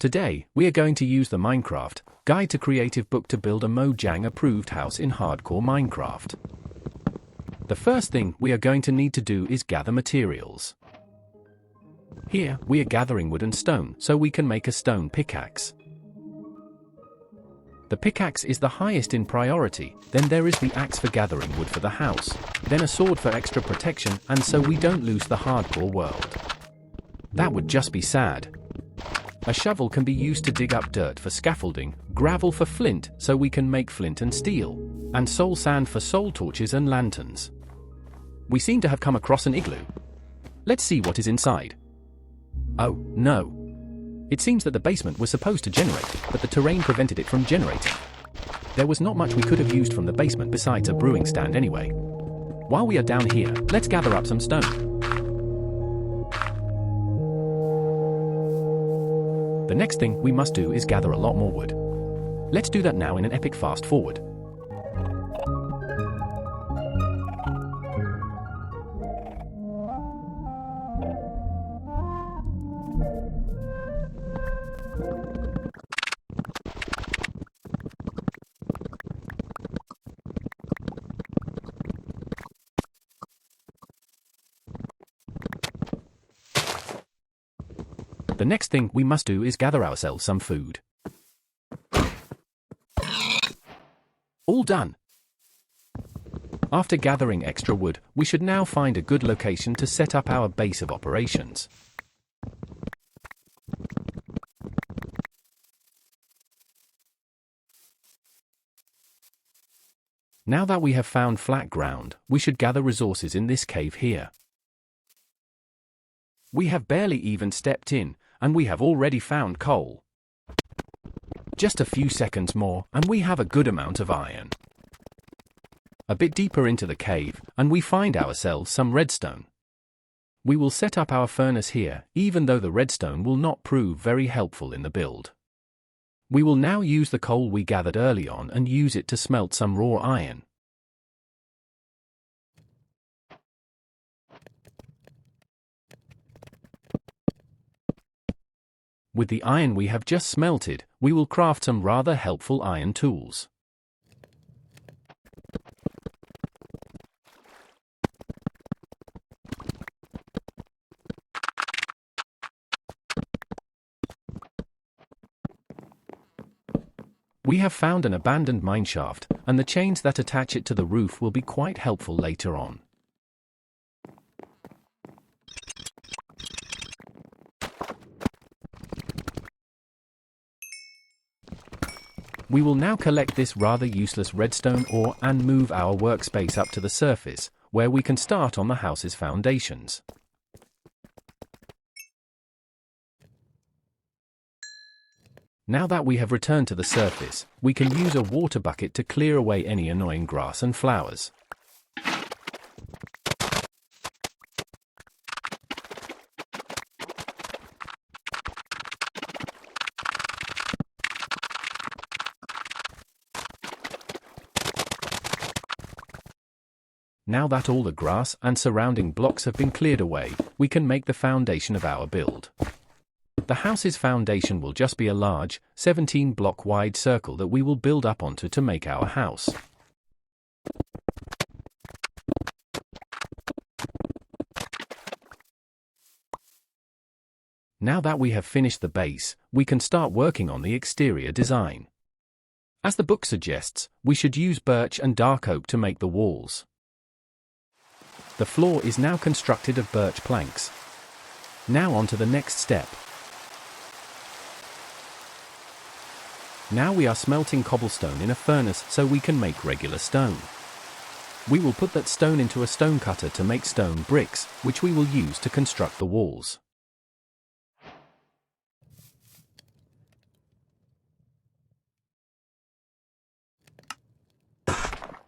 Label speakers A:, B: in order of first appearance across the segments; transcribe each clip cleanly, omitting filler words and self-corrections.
A: Today, we are going to use the Minecraft Guide to Creative book to build a Mojang-approved house in hardcore Minecraft. The first thing we are going to need to do is gather materials. Here, we are gathering wood and stone so we can make a stone pickaxe. The pickaxe is the highest in priority, then there is the axe for gathering wood for the house, then a sword for extra protection and so we don't lose the hardcore world. That would just be sad. A shovel can be used to dig up dirt for scaffolding, gravel for flint so we can make flint and steel, and soul sand for soul torches and lanterns. We seem to have come across an igloo. Let's see what is inside. Oh, no. It seems that the basement was supposed to generate, but the terrain prevented it from generating. There was not much we could have used from the basement besides a brewing stand anyway. While we are down here, let's gather up some stone. The next thing we must do is gather a lot more wood. Let's do that now in an epic fast forward. The next thing we must do is gather ourselves some food. All done. After gathering extra wood, we should now find a good location to set up our base of operations. Now that we have found flat ground, we should gather resources in this cave here. We have barely even stepped in, and we have already found coal. Just a few seconds more, and we have a good amount of iron. A bit deeper into the cave, and we find ourselves some redstone. We will set up our furnace here, even though the redstone will not prove very helpful in the build. We will now use the coal we gathered early on and use it to smelt some raw iron. With the iron we have just smelted, we will craft some rather helpful iron tools. We have found an abandoned mineshaft, and the chains that attach it to the roof will be quite helpful later on. We will now collect this rather useless redstone ore and move our workspace up to the surface, where we can start on the house's foundations. Now that we have returned to the surface, we can use a water bucket to clear away any annoying grass and flowers. Now that all the grass and surrounding blocks have been cleared away, we can make the foundation of our build. The house's foundation will just be a large, 17-block wide circle that we will build up onto to make our house. Now that we have finished the base, we can start working on the exterior design. As the book suggests, we should use birch and dark oak to make the walls. The floor is now constructed of birch planks. Now on to the next step. Now we are smelting cobblestone in a furnace so we can make regular stone. We will put that stone into a stone cutter to make stone bricks, which we will use to construct the walls.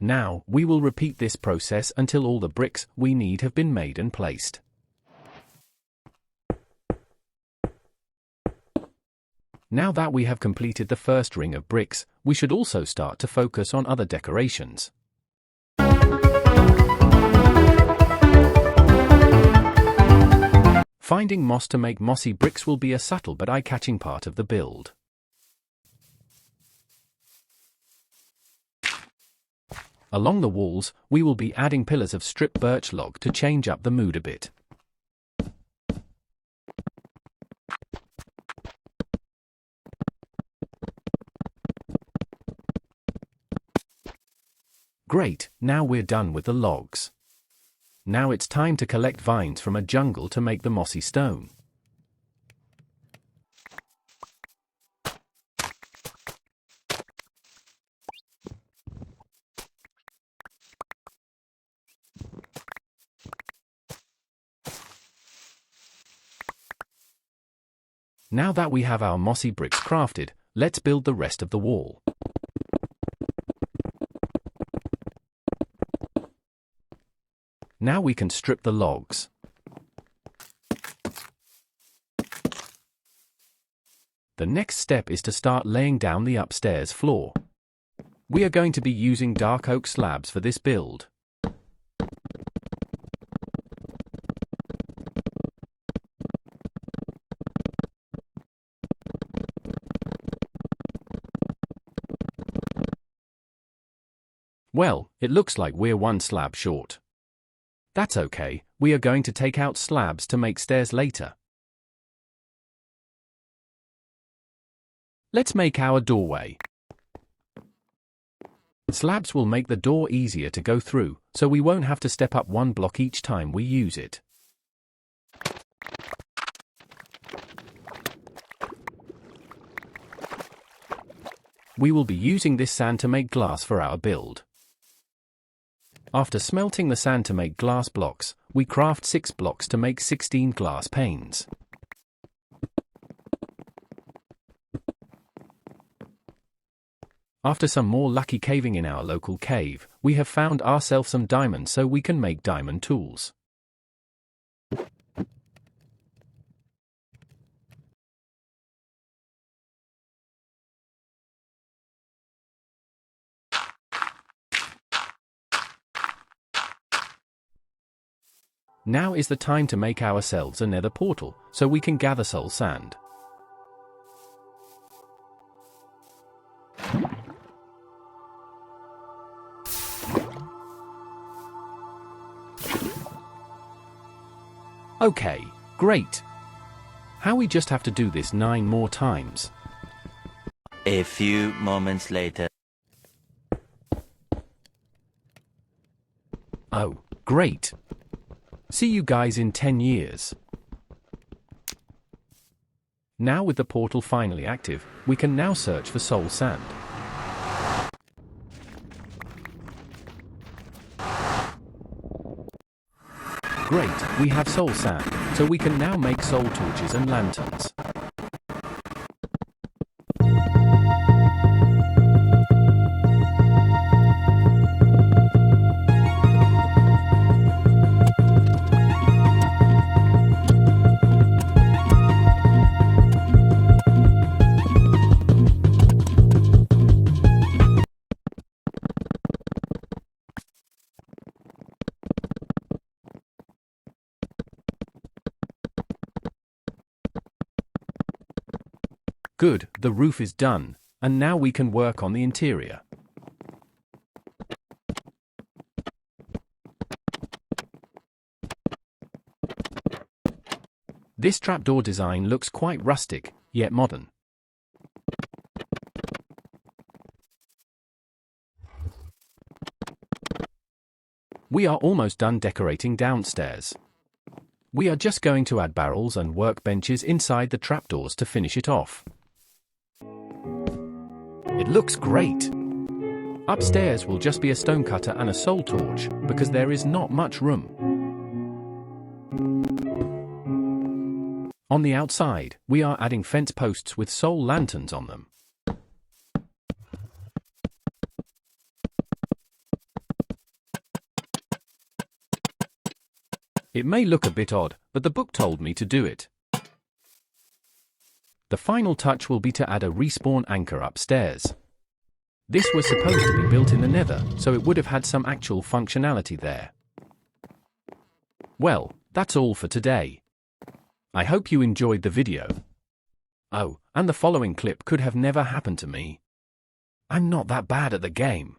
A: Now, we will repeat this process until all the bricks we need have been made and placed. Now that we have completed the first ring of bricks, we should also start to focus on other decorations. Finding moss to make mossy bricks will be a subtle but eye-catching part of the build. Along the walls, we will be adding pillars of stripped birch log to change up the mood a bit. Great, now we're done with the logs. Now it's time to collect vines from a jungle to make the mossy stone. Now that we have our mossy bricks crafted, let's build the rest of the wall. Now we can strip the logs. The next step is to start laying down the upstairs floor. We are going to be using dark oak slabs for this build. Well, it looks like we're one slab short. That's okay, we are going to take out slabs to make stairs later. Let's make our doorway. Slabs will make the door easier to go through, so we won't have to step up one block each time we use it. We will be using this sand to make glass for our build. After smelting the sand to make glass blocks, we craft 6 blocks to make 16 glass panes. After some more lucky caving in our local cave, we have found ourselves some diamonds so we can make diamond tools. Now is the time to make ourselves a nether portal, so we can gather soul sand. Okay, great. How we just have to do this 9 more times.
B: A few moments later.
A: Oh, great. See you guys in 10 years. Now with the portal finally active, we can now search for soul sand. Great, we have soul sand, so we can now make soul torches and lanterns. Good, the roof is done, and now we can work on the interior. This trapdoor design looks quite rustic, yet modern. We are almost done decorating downstairs. We are just going to add barrels and workbenches inside the trapdoors to finish it off. It looks great! Upstairs will just be a stonecutter and a soul torch, because there is not much room. On the outside, we are adding fence posts with soul lanterns on them. It may look a bit odd, but the book told me to do it. The final touch will be to add a respawn anchor upstairs. This was supposed to be built in the Nether, so it would have had some actual functionality there. Well, that's all for today. I hope you enjoyed the video. Oh, and the following clip could have never happened to me. I'm not that bad at the game.